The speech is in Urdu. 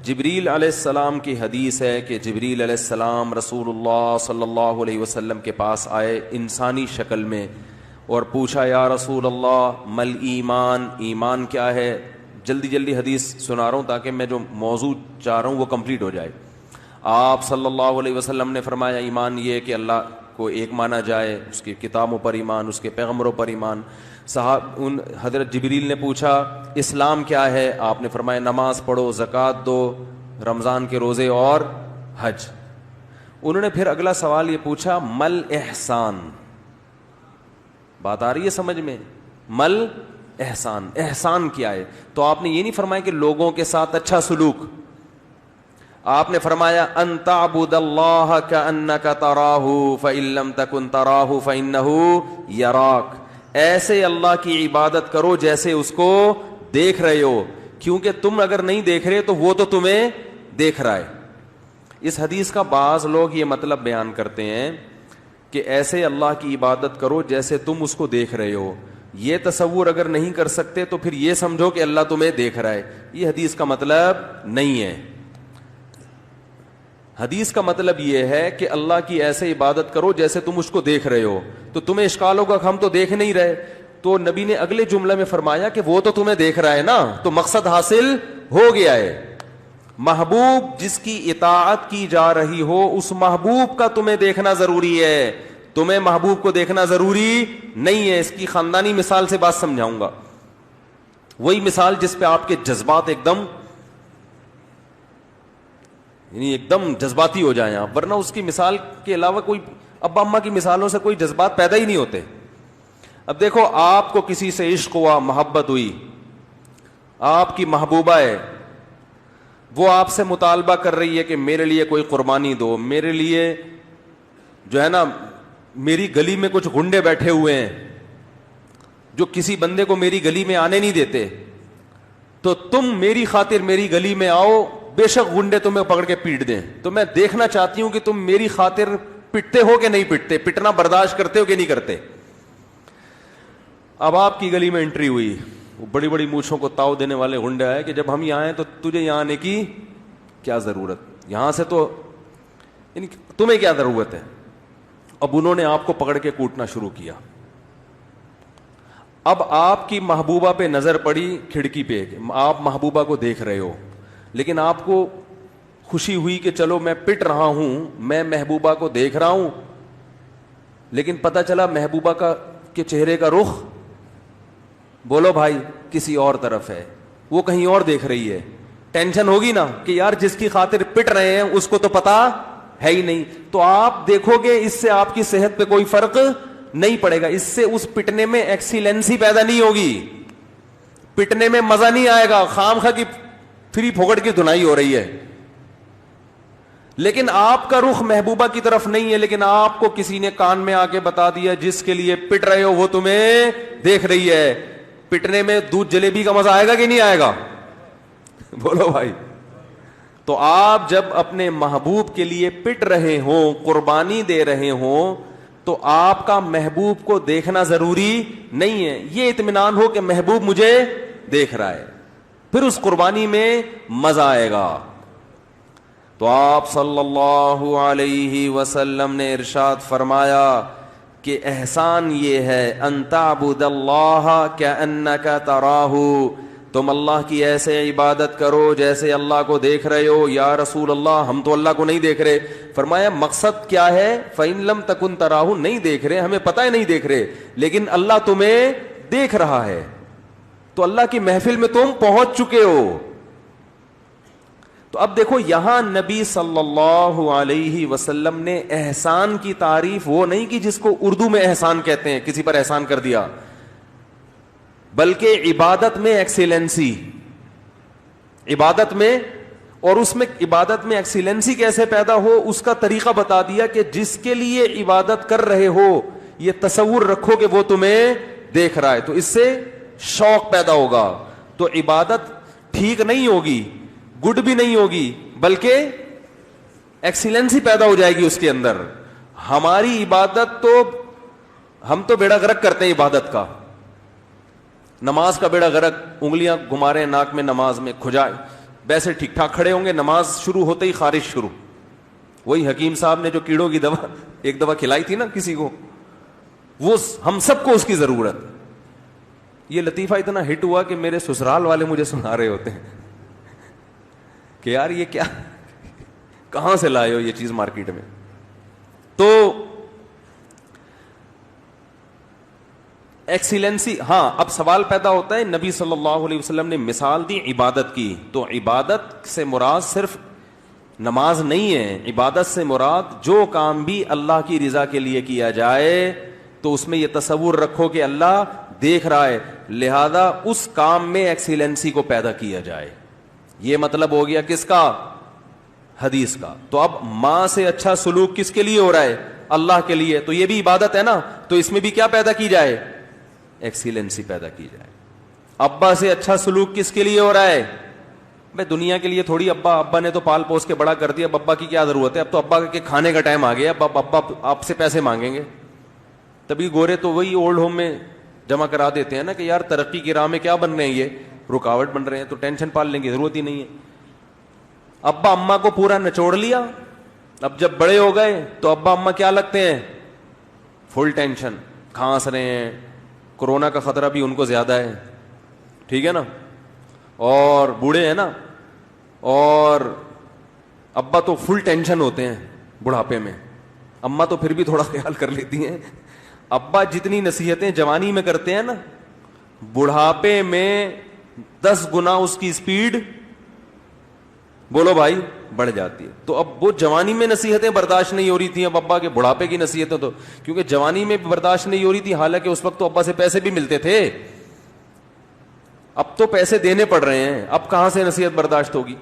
جبریل علیہ السلام کی حدیث ہے کہ جبریل علیہ السلام رسول اللہ صلی اللہ علیہ وسلم کے پاس آئے انسانی شکل میں اور پوچھا یا رسول اللہ مل ایمان، ایمان کیا ہے؟ جلدی جلدی حدیث سنا رہا ہوں تاکہ میں جو موضوع چاہ رہا ہوں وہ کمپلیٹ ہو جائے. آپ صلی اللہ علیہ وسلم نے فرمایا ایمان یہ کہ اللہ کو ایک مانا جائے، اس کی کتابوں پر ایمان، اس کے پیغمبروں پر ایمان. حضرت جبریل نے پوچھا اسلام کیا ہے؟ آپ نے فرمایا نماز پڑھو، زکوٰۃ دو، رمضان کے روزے اور حج. انہوں نے پھر اگلا سوال یہ پوچھا مل احسان. بات آ رہی ہے سمجھ میں؟ مل احسان، احسان کیا ہے؟ تو آپ نے یہ نہیں فرمایا کہ لوگوں کے ساتھ اچھا سلوک. آپ نے فرمایا ان تعبد اللہ کأنک تراہ فإن لم تکن تراہ فإنہ یراک. ایسے اللہ کی عبادت کرو جیسے اس کو دیکھ رہے ہو، کیونکہ تم اگر نہیں دیکھ رہے تو وہ تو تمہیں دیکھ رہا ہے. اس حدیث کا بعض لوگ یہ مطلب بیان کرتے ہیں کہ ایسے اللہ کی عبادت کرو جیسے تم اس کو دیکھ رہے ہو. یہ تصور اگر نہیں کر سکتے تو پھر یہ سمجھو کہ اللہ تمہیں دیکھ رہا ہے. یہ حدیث کا مطلب نہیں ہے. حدیث کا مطلب یہ ہے کہ اللہ کی ایسے عبادت کرو جیسے تم اس کو دیکھ رہے ہو. تو تمہیں اشکال ہوگا کہ ہم تو دیکھ نہیں رہے. تو نبی نے اگلے جملے میں فرمایا کہ وہ تو تمہیں دیکھ رہا ہے نا، تو مقصد حاصل ہو گیا ہے. محبوب جس کی اطاعت کی جا رہی ہو اس محبوب کا تمہیں دیکھنا ضروری ہے، تمہیں محبوب کو دیکھنا ضروری نہیں ہے. اس کی خاندانی مثال سے بات سمجھاؤں گا. وہی مثال جس پہ آپ کے جذبات ایک دم جذباتی ہو جائیں آپ، ورنہ اس کی مثال کے علاوہ کوئی ابا اماں کی مثالوں سے کوئی جذبات پیدا ہی نہیں ہوتے. اب دیکھو آپ کو کسی سے عشق ہوا، محبت ہوئی، آپ کی محبوبہ ہے، وہ آپ سے مطالبہ کر رہی ہے کہ میرے لیے کوئی قربانی دو، میرے لیے جو ہے نا میری گلی میں کچھ گنڈے بیٹھے ہوئے ہیں جو کسی بندے کو میری گلی میں آنے نہیں دیتے، تو تم میری خاطر میری گلی میں آؤ، بے شک گنڈے تمہیں پکڑ کے پیٹ دیں، تو میں دیکھنا چاہتی ہوں کہ تم میری خاطر پٹتے ہو کہ نہیں پٹتے، پٹنا برداشت کرتے ہو کہ نہیں کرتے. اب آپ کی گلی میں انٹری ہوئی، وہ بڑی بڑی مونچھوں کو تاؤ دینے والے گنڈے آئے کہ جب ہم یہاں آئے تو تجھے یہاں آنے کی کیا ضرورت، یہاں سے تو یعنی تمہیں کیا ضرورت ہے. اب انہوں نے آپ کو پکڑ کے کوٹنا شروع کیا. اب آپ کی محبوبہ پہ نظر پڑی کھڑکی پہ، آپ محبوبہ کو دیکھ رہے ہو، لیکن آپ کو خوشی ہوئی کہ چلو میں پٹ رہا ہوں، میں محبوبہ کو دیکھ رہا ہوں، لیکن پتہ چلا محبوبہ کے چہرے کا رخ بولو بھائی کسی اور طرف ہے، وہ کہیں اور دیکھ رہی ہے. ٹینشن ہوگی نا کہ یار جس کی خاطر پٹ رہے ہیں اس کو تو پتا ہے ہی نہیں. تو آپ دیکھو گے اس سے آپ کی صحت پہ کوئی فرق نہیں پڑے گا، اس سے اس پٹنے میں ایکسیلنسی پیدا نہیں ہوگی، پٹنے میں مزہ نہیں آئے گا، خام خواہ کی فری پھوکٹ کی دھنائی ہو رہی ہے. لیکن آپ کا رخ محبوبہ کی طرف نہیں ہے، لیکن آپ کو کسی نے کان میں آ کے بتا دیا جس کے لیے پٹ رہے ہو وہ تمہیں دیکھ رہی ہے. پٹنے میں دودھ جلیبی کا مزہ آئے گا کہ نہیں آئے گا؟ بولو بھائی. تو آپ جب اپنے محبوب کے لیے پٹ رہے ہوں، قربانی دے رہے ہوں، تو آپ کا محبوب کو دیکھنا ضروری نہیں ہے. یہ اطمینان ہو کہ محبوب مجھے دیکھ رہا ہے، پھر اس قربانی میں مزہ آئے گا. تو آپ صلی اللہ علیہ وسلم نے ارشاد فرمایا کہ احسان یہ ہے ان تعبد اللہ کأنک تراہ، تم اللہ کی ایسے عبادت کرو جیسے اللہ کو دیکھ رہے ہو. یا رسول اللہ ہم تو اللہ کو نہیں دیکھ رہے. فرمایا مقصد کیا ہے؟ فإن لم تکن تراہ، نہیں دیکھ رہے، ہمیں پتہ ہے نہیں دیکھ رہے، لیکن اللہ تمہیں دیکھ رہا ہے. تو اللہ کی محفل میں تم پہنچ چکے ہو. تو اب دیکھو یہاں نبی صلی اللہ علیہ وسلم نے احسان کی تعریف وہ نہیں کی جس کو اردو میں احسان کہتے ہیں، کسی پر احسان کر دیا، بلکہ عبادت میں ایکسیلنسی، عبادت میں، اور اس میں عبادت میں ایکسیلنسی کیسے پیدا ہو اس کا طریقہ بتا دیا کہ جس کے لیے عبادت کر رہے ہو یہ تصور رکھو کہ وہ تمہیں دیکھ رہا ہے، تو اس سے شوق پیدا ہوگا. تو عبادت ٹھیک نہیں ہوگی، گڈ بھی نہیں ہوگی، بلکہ ایکسیلنسی پیدا ہو جائے گی اس کے اندر. ہماری عبادت تو ہم تو بیڑا غرق کرتے ہیں عبادت کا، نماز کا بیڑا غرق، انگلیاں گھما رہے ہیں ناک میں نماز میں، ویسے ٹھیک ٹھاک کھڑے ہوں گے, نماز شروع ہوتے ہی خارش شروع. وہی حکیم صاحب نے جو کیڑوں کی دوا ایک دوا کھلائی تھی نا کسی کو, وہ ہم سب کو اس کی ضرورت. یہ لطیفہ اتنا ہٹ ہوا کہ میرے سسرال والے مجھے سنا رہے ہوتے ہیں کہ یار یہ کیا, کہاں سے لائے ہو یہ چیز مارکیٹ میں. تو ایکسیلنسی, ہاں اب سوال پیدا ہوتا ہے, نبی صلی اللہ علیہ وسلم نے مثال دی عبادت کی, تو عبادت سے مراد صرف نماز نہیں ہے. عبادت سے مراد جو کام بھی اللہ کی رضا کے لیے کیا جائے تو اس میں یہ تصور رکھو کہ اللہ دیکھ رہا ہے, لہذا اس کام میں ایکسیلنسی کو پیدا کیا جائے. یہ مطلب ہو گیا کس کا, حدیث کا. تو اب ماں سے اچھا سلوک کس کے لیے ہو رہا ہے, اللہ کے لیے, تو یہ بھی عبادت ہے نا. تو اس میں بھی کیا پیدا کی جائے, ایکسیلنسی پیدا کی جائے. ابا سے اچھا سلوک کس کے لیے ہو رہا ہے, بھائی دنیا کے لیے تھوڑی, ابا نے تو پال پوس کے بڑا کر دیا, اب ابا کی کیا ضرورت ہے, اب تو ابا کے کھانے کا ٹائم آ گیا, اب ابا آپ سے پیسے مانگیں گے. تبھی گورے تو وہی اولڈ ہوم میں جمع کرا دیتے ہیں نا کہ یار ترقی کی راہ میں کیا بن رہے ہیں, یہ رکاوٹ بن رہے ہیں, تو ٹینشن پالنے کی ضرورت ہی نہیں ہے. ابا اماں کو پورا نچوڑ لیا, اب جب بڑے ہو گئے تو ابا اماں کیا لگتے ہیں, فل ٹینشن, کھانس رہے ہیں, کورونا کا خطرہ بھی ان کو زیادہ ہے, ٹھیک ہے نا, اور بوڑھے ہیں نا, اور ابا تو فل ٹینشن ہوتے ہیں بڑھاپے میں. اماں تو پھر بھی تھوڑا خیال کر لیتی ہیں. ابا جتنی نصیحتیں جوانی میں کرتے ہیں نا, بڑھاپے میں 10 گنا اس کی سپیڈ, بولو بھائی, بڑھ جاتی ہے. تو اب وہ جوانی میں نصیحتیں برداشت نہیں ہو رہی تھیں, اب ابا کے بڑھاپے کی نصیحتیں, تو کیونکہ جوانی میں برداشت نہیں ہو رہی تھی, حالانکہ اس وقت تو ابا سے پیسے بھی ملتے تھے, اب تو پیسے دینے پڑ رہے ہیں, اب کہاں سے نصیحت برداشت ہوگی.